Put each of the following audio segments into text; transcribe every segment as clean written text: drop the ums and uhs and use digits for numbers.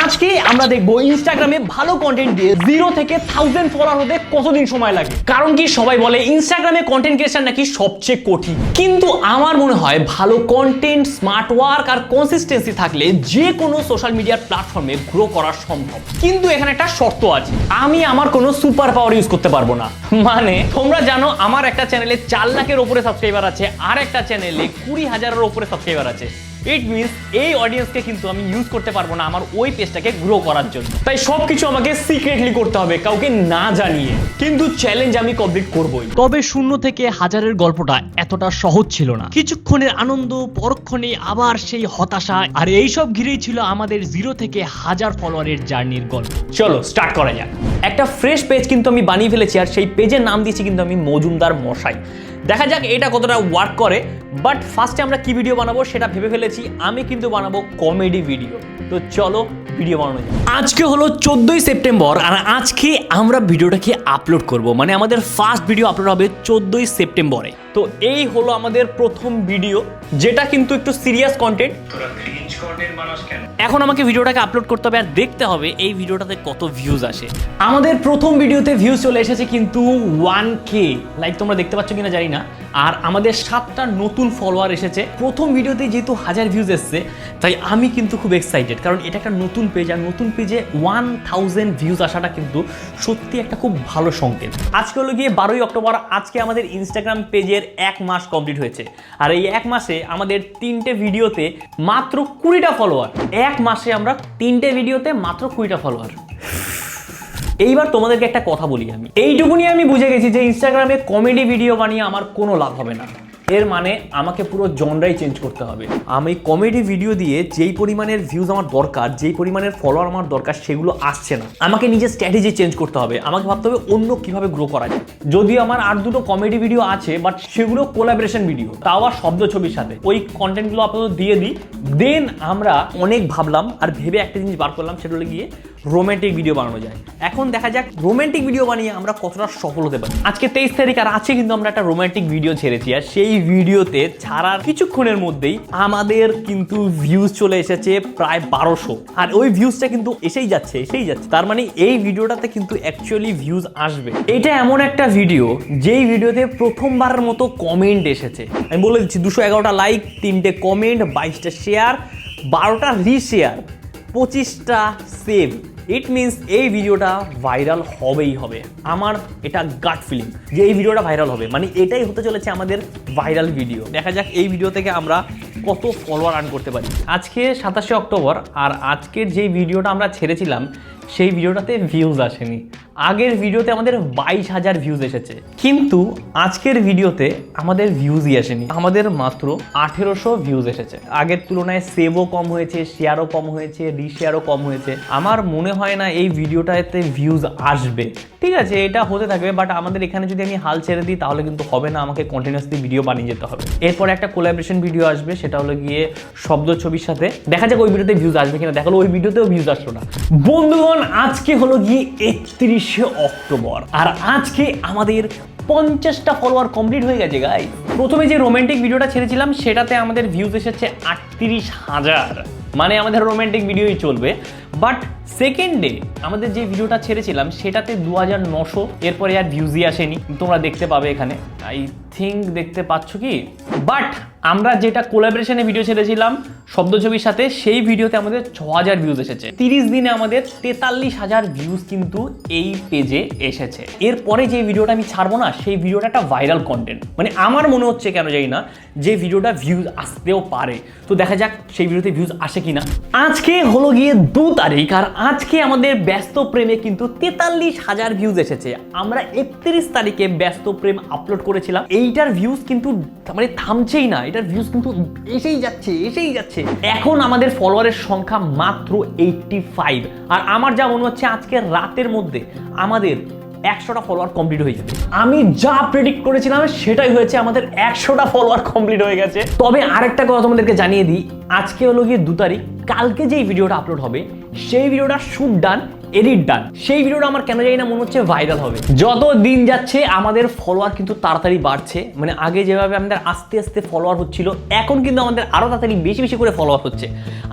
আজকে আমরা দেখবো ইনস্টাগ্রামে ভালো কন্টেন্ট দিয়ে 0 থেকে 1000 ফলোয়ার হতে কতদিন সময় লাগে। কারণ কি সবাই বলে ইনস্টাগ্রামে কন্টেন্ট ক্রিয়েশন নাকি সবচেয়ে কঠিন, কিন্তু আমার মনে হয় ভালো কন্টেন্ট, স্মার্ট ওয়ার্ক আর কনসিস্টেন্সি থাকলে যে কোনো সোশ্যাল মিডিয়ার প্ল্যাটফর্মে গ্রো করা সম্ভব। কিন্তু এখানে একটা শর্ত আছে, আমি আমার কোনো সুপার পাওয়ার ইউজ করতে পারবো না। মানে তোমরা জানো আমার একটা চ্যানেলে 4 লাখের উপরে সাবস্ক্রাইবার আছে, আর একটা চ্যানেলে 20,000-এর উপরে সাবস্ক্রাইবার আছে। ইট মিনস এই অডিয়েন্সকে কিন্তু আমি ইউজ করতে পারবো না আমার ওই পেজটাকে গ্রো করার জন্য। তাই সবকিছু আমাকে সিক্রেটলি করতে হবে, কাউকে না জানিয়ে। কিন্তু চ্যালেঞ্জ আমি কমপ্লিট করবই। তবে 0 থেকে 1000-এর গল্পটা এতটা সহজ ছিল না। কিছুক্ষণের আনন্দ, পরক্ষণে আবার সেই হতাশা, আর এইসব ঘিরেই ছিল আমাদের 0 থেকে 1000 ফলোয়ারের জার্নির গল্প। চলো স্টার্ট করা যাক। একটা ফ্রেশ পেজ কিন্তু আমি বানিয়ে ফেলেছি, আর সেই পেজের নাম দিয়েছি কিন্তু আমি মজুমদার মশাই। দেখা যাক এটা কতটা ওয়ার্ক করে। বাট ফার্স্টে আমরা কি ভিডিও বানাবো সেটা ভেবে ফেলেছি, আমি কিন্তু বানাবো কমেডি ভিডিও। তো চলো ভিডিও বানানো যাক। আজকে হলো 14ই সেপ্টেম্বর, আর আজকে আমরা ভিডিওটাকে আপলোড করব। মানে আমাদের ফার্স্ট ভিডিও আপলোড হবে 14ই সেপ্টেম্বরে। তো এই হলো আমাদের প্রথম ভিডিও, যেটা কিন্তু একটু সিরিয়াস কন্টেন্ট। এখন আমাকে ভিডিওটাকে আপলোড করতে হবে, আর দেখতে হবে এই ভিডিওটাতে কত ভিউজ আসে। আমাদের প্রথম ভিডিওতে ভিউজ চলে এসেছে কিন্তু 1K লাইক, তোমরা দেখতে পাচ্ছ কিনা জানি না। আর আমাদের 7টা নতুন ফলোয়ার এসেছে প্রথম ভিডিওতে। যেহেতু 1000 ভিউজ এসছে, তাই আমি কিন্তু খুব এক্সাইটেড, কারণ এটা একটা নতুন পেজ, আর নতুন পেজে 1000 ভিউজ আসাটা কিন্তু সত্যি একটা খুব ভালো সংকেত। আজকে হলো গিয়ে 12ই অক্টোবর। আজকে আমাদের ইনস্টাগ্রাম পেজের 1 মাস কমপ্লিট হয়েছে, আর এই 1 মাসে আমাদের 3টে ভিডিওতে মাত্র 20টা ফলোয়ার। 1 মাসে আমরা 3টে ভিডিওতে মাত্র 20টা ফলোয়ার। এইবার তোমাদেরকে একটা কথা বলি, আমি এইটুকুনি আমি বুঝে গেছি যে ইনস্টাগ্রামে কমেডি ভিডিও বানিয়ে আমার কোনো লাভ হবে না। এর মানে আমাকে পুরো জনরাই চেঞ্জ করতে হবে। আমি কমেডি ভিডিও দিয়ে যেই পরিমাণের ভিউজ আমার দরকার, যেই পরিমাণের ফলোয়ার আমার দরকার, সেগুলো আসছে না। আমাকে নিজের স্ট্র্যাটেজি চেঞ্জ করতে হবে। আমাকে ভাবতে হবে অন্য কিভাবে গ্রো করা যায়। যদিও আমার আর 2টো কমেডি ভিডিও আছে, বাট সেগুলো কোলাবোরেশন ভিডিও, তাও আর শব্দ ছবির সাথে। ওই কন্টেন্টগুলো আপাতত দিয়ে দিই। দেন আমরা অনেক ভাবলাম আর ভেবে একটা জিনিস বার করলাম, সেটা হলো গিয়ে রোমান্টিক ভিডিও বানানো যায়। এখন দেখা যাক রোমান্টিক ভিডিও বানিয়ে আমরা কতটা সফল হতে পারি। আজকে 23 তারিখ, আর আছে কিন্তু আমরা একটা রোমান্টিক ভিডিও ছেড়েছি, আর সেই ভিডিওতে ছাড়ার কিছুক্ষণের মধ্যেই আমাদের কিন্তু ভিউজ চলে এসেছে প্রায় 1200। আর ওই ভিউজটা কিন্তু এসেই যাচ্ছে। তার মানে এই ভিডিওটাতে কিন্তু অ্যাকচুয়ালি ভিউজ আসবে। এটা এমন একটা ভিডিও যেই ভিডিওতে প্রথমবারের মতো কমেন্ট এসেছে। আমি বলে দিচ্ছি, 211টা লাইক, 3টে কমেন্ট, 22টা শেয়ার, 12টা রিশেয়ার, 25টা সেভ। ইট মিনস এই ভিডিওটা ভাইরাল হবেই হবে। আমার এটা গাট ফিলিং যে এই ভিডিওটা ভাইরাল হবে, মানে এটাই হতে চলেছে আমাদের ভাইরাল ভিডিও। দেখা যাক এই ভিডিও থেকে আমরা কত ফলোয়ার আর্ন করতে পারি। আজকে 27শে অক্টোবর, আর আজকের যেই ভিডিওটা আমরা ছেড়েছিলাম সেই ভিডিওটাতে ভিউজ আসেনি। আগের ভিডিওতে আমাদের 22,000 ভিউজ এসেছে, কিন্তু আজকের ভিডিওতে আমাদের ভিউজই আসেনি। আমাদের মাত্র 1800 ভিউজ এসেছে। আগের তুলনায় সেভও কম হয়েছে, শেয়ারও কম হয়েছে, রিশেয়ারও কম হয়েছে। আমার মনে হয় না এই ভিডিওটাতে ভিউজ আসবে। ঠিক আছে, এটা হতে থাকবে, বাট আমাদের এখানে যদি আমি হাল ছেড়ে দিই তাহলে কিন্তু হবে না। আমাকে কন্টিনিউয়াসলি ভিডিও বানিয়ে যেতে হবে। এরপরে একটা কোলাবোরেশন ভিডিও আসবে, সেটা হলো গিয়ে শব্দ ছবির সাথে। দেখা যাক ওই ভিডিওতে ভিউজ আসবে কিনা। দেখো ওই ভিডিওতেও ভিউজ আসলো না। বন্ধুগণ, আজকে হলো গিয়ে 31শে অক্টোবর, আর আজকে আমাদের 50টা ফলোয়ার কমপ্লিট হয়ে গেছে গাইস। প্রথমে যে রোমান্টিক ভিডিওটা ছেড়েছিলাম সেটাতে আমাদের ভিউজ এসেছে 38,000, মানে আমাদের রোমান্টিক ভিডিওই চলবে। বাট সেকেন্ডে আমাদের যে ভিডিওটা ছেড়েছিলাম সেটাতে 2900, এরপরে আর ভিউজই আসেনি। তোমরা দেখতে পাবে এখানে, আই থিঙ্ক দেখতে পাচ্ছ কি। বাট আমরা যেটা কোলাবোরেশনে ভিডিও ছেড়েছিলাম শব্দ ছবির সাথে, সেই ভিডিওতে আমাদের 6000 ভিউজ এসেছে। 30 দিনে আমাদের 43,000 ভিউজ কিন্তু এই পেজে এসেছে। এরপরে যে ভিডিওটা আমি ছাড়বো না, সেই ভিডিওটা একটা ভাইরাল কন্টেন্ট। মানে আমার মনে হচ্ছে, কেন জানি না, যে ভিডিওটা ভিউজ আসতেও পারে। তো দেখা যাক সেই ভিডিওতে ভিউজ আসে কিনা। আজকে হলো গিয়ে 2 তারিখ, আর আজকে আমাদের ব্যস্ত প্রেমে কিন্তু 43,000 ভিউজ এসেছে। আমরা 31 তারিখে ব্যস্ত প্রেম আপলোড করেছিলাম। এইটার ভিউজ কিন্তু মানে থামছেই না, এটার ভিউজ কিন্তু এসেই যাচ্ছে। এখন আমাদের ফলোয়ারের সংখ্যা মাত্র 85, আর আমার যা মনে হচ্ছে আজকে রাতের মধ্যে আমাদের 100টা ফলোয়ার কমপ্লিট হয়ে যাবে। আমি যা প্রেডিক্ট করেছিলাম সেটাই হয়েছে, আমাদের 100টা ফলোয়ার কমপ্লিট হয়ে গেছে। তবে আরেকটা কথা তোমাদেরকে জানিয়ে দিই, আজকে হলো গিয়ে 2 তারিখ, কালকে যেই ভিডিওটা আপলোড হবে সেই ভিডিওটা শুট ডান, এডিট ডান, সেই ভিডিওটা আমার কেন জানি না মনে হচ্ছে ভাইরাল হবে। যত দিন যাচ্ছে আমাদের ফলোয়ার কিন্তু তাড়াতাড়ি বাড়ছে, মানে আগে যেভাবে আমাদের আস্তে আস্তে ফলোয়ার হচ্ছিল এখন কিন্তু আমাদের আরো তাড়াতাড়ি বেশি বেশি করে ফলোয়ার হচ্ছে।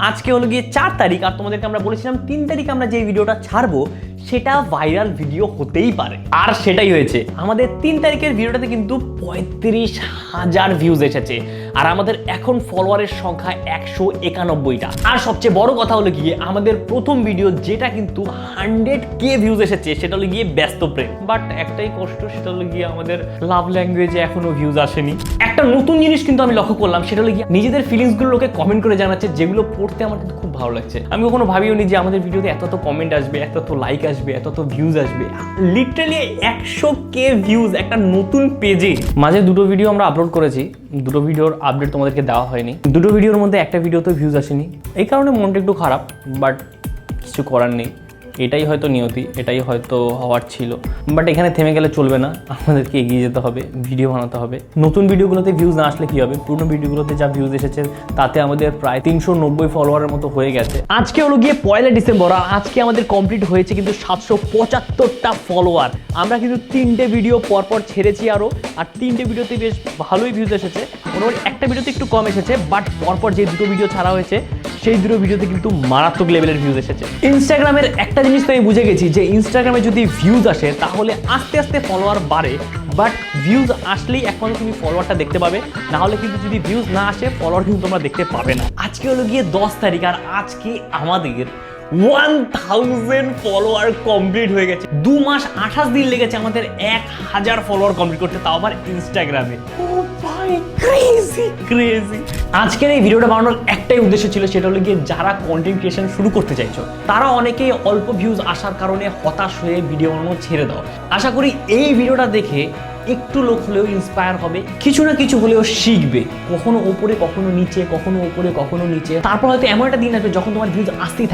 আজকে হলো গিয়ে 4 তারিখ, আর তোমাদেরকে আমরা বলেছিলাম 3 তারিখ আমরা যে ভিডিওটা ছাড়বো সেটা ভাইরাল ভিডিও হতেই পারে, আর সেটাই হয়েছে। আমাদের 3 তারিখের ভিডিওটাতে কিন্তু 35,000 ভিউজ এসেছে, আর আমাদের এখন ফলোয়ারের সংখ্যা 191টা। আর সবচেয়ে বড় কথা হলো গিয়ে আমাদের প্রথম ভিডিও যেটা কিন্তু 100K ভিউজ এসেছে সেটা হলো গিয়ে ব্যস্ত প্রেম। বাট একটাই কষ্ট, সেটা হলো গিয়ে আমাদের লাভ ল্যাঙ্গুয়েজে এখনো ভিউজ আসেনি। একটা নতুন জিনিস কিন্তু আমি লক্ষ্য করলাম, সেটা হলো গিয়ে নিজেদের ফিলিংসগুলো লোকে কমেন্ট করে জানাচ্ছে, যেগুলো পড়তে আমার কিন্তু খুব ভালো লাগছে। আমি কখনো ভাবিও নি যে আমাদের ভিডিওতে এত কমেন্ট আসবে, এত লাইক আসবে, এত ভিউজ আসবে। লিটারালি 100K ভিউজ একটা নতুন পেজে। মাঝে দুটো ভিডিও আমরা আপলোড করেছি, দুটো ভিডিওর আপডেট তোমাদেরকে দেওয়া হয়নি। দুটো ভিডিওর মধ্যে একটা ভিডিওতে ভিউজ আসেনি, এই কারণে মনটা একটু খারাপ, বাট কিছু করার নেই। এটাই হয়তো নিয়তি, এটাই হয়তো হওয়ার ছিল। বাট এখানে থেমে গেলে চলবে না, আমাদেরকে এগিয়ে যেতে হবে, ভিডিও বানাতে হবে। নতুন ভিডিওগুলোতে ভিউজ না আসলে কি হবে, পুরনো ভিডিওগুলোতে যা ভিউজ এসেছে তাতে আমাদের প্রায় 390 ফলোয়ারের মতো হয়ে গেছে। আজকে হলো গিয়ে 1 ডিসেম্বর, আর আজকে আমাদের কমপ্লিট হয়েছে কিন্তু 775টা ফলোয়ার। আমরা কিন্তু 3টে ভিডিও পরপর ছেড়েছি আরও, আর 3টে ভিডিওতে বেশ ভালোই ভিউজ এসেছে। মোটামুটি একটা ভিডিওতে একটু কম এসেছে, বাট পরপর যে দুটো ভিডিও ছাড়া হয়েছে সেই দুটো ভিডিওতে কিন্তু মারাত্মক লেভেলের ভিউজ এসেছে। ইনস্টাগ্রামের একটা জিনিস তো আমি বুঝে গেছি যে ইনস্টাগ্রামে যদি ভিউজ আসে তাহলে আস্তে আস্তে ফলোয়ার বাড়ে, বাট ভিউজ আসলেই একমাত্র তুমি ফলোয়ারটা দেখতে পাবে, না হলে কিন্তু যদি ভিউজ না আসে ফলোয়ার কিন্তু তোমরা দেখতে পাবে না। আজকে হলো গিয়ে 10 তারিখ, আর আজকে আমাদের 1000 ফলোয়ার কমপ্লিট হয়ে গেছে। 2 মাস 28 দিন লেগেছে আমাদের 1000 ফলোয়ার কমপ্লিট করতে, তাও আবার ইনস্টাগ্রামে। ও ভাই ক্রেজি। আজকের এই ভিডিওটা বানানোর একটাই উদ্দেশ্য ছিল, সেটা হলো গিয়ে যারা কন্টেন্ট ক্রিয়েশন শুরু করতে চাইছো তারা অনেকেই অল্প ভিউজ আসার কারণে হতাশ হয়ে ভিডিও বানানো ছেড়ে দাও। আশা করি এই ভিডিওটা দেখে একটু লোক হলেও ইন্সপায়ার হবে, কিছু না কিছু হলেও শিখবে। কখনো ওপরে কখনো নিচে, কখনো ওপরে কখনো নিচে, তারপর হয়তো এমন একটা দিন আসবে যখন তোমার ভিউজ আসতেই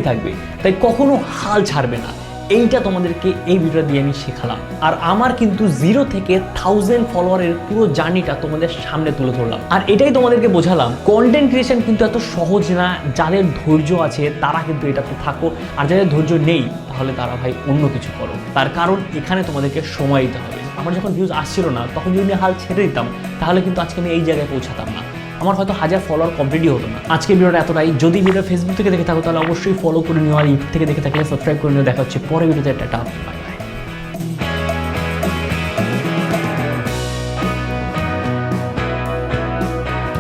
থাকবে, তাই কখনো হাল ছাড়বে না। এইটা তোমাদেরকে এই ভিডিও দিয়ে আমি শেখালাম, আর আমার কিন্তু 0 থেকে 1000 ফলোয়ারের পুরো জার্নিটা তোমাদের সামনে তুলে ধরলাম। আর এটাই তোমাদেরকে বোঝালাম কন্টেন্ট ক্রিয়েশন কিন্তু এত সহজ না। যাদের ধৈর্য আছে তারা কিন্তু এটাতে থাকো, আর যাদের ধৈর্য নেই তাহলে তারা ভাই অন্য কিছু করো। তার কারণ এখানে তোমাদেরকে সময় দিতে হবে। আমার যখন ভিউজ আসছিল না তখন যদি আমি হাল ছেড়ে দিতাম তাহলে কিন্তু আজকে আমি এই জায়গায় পৌঁছাতাম না, আমার হয়তো 1000 ফলোয়ার কমপ্লিটই হতো না। আজকে ভিডিওটা এতটাই। যদি ভিডিও ফেসবুক থেকে দেখে থাকো তাহলে অবশ্যই ফলো করে নিও, আর ইউটিউব থেকে দেখে থাকলে সাবস্ক্রাইব করে নিও। দেখা হচ্ছে পরে ভিডিওতে। টাটা।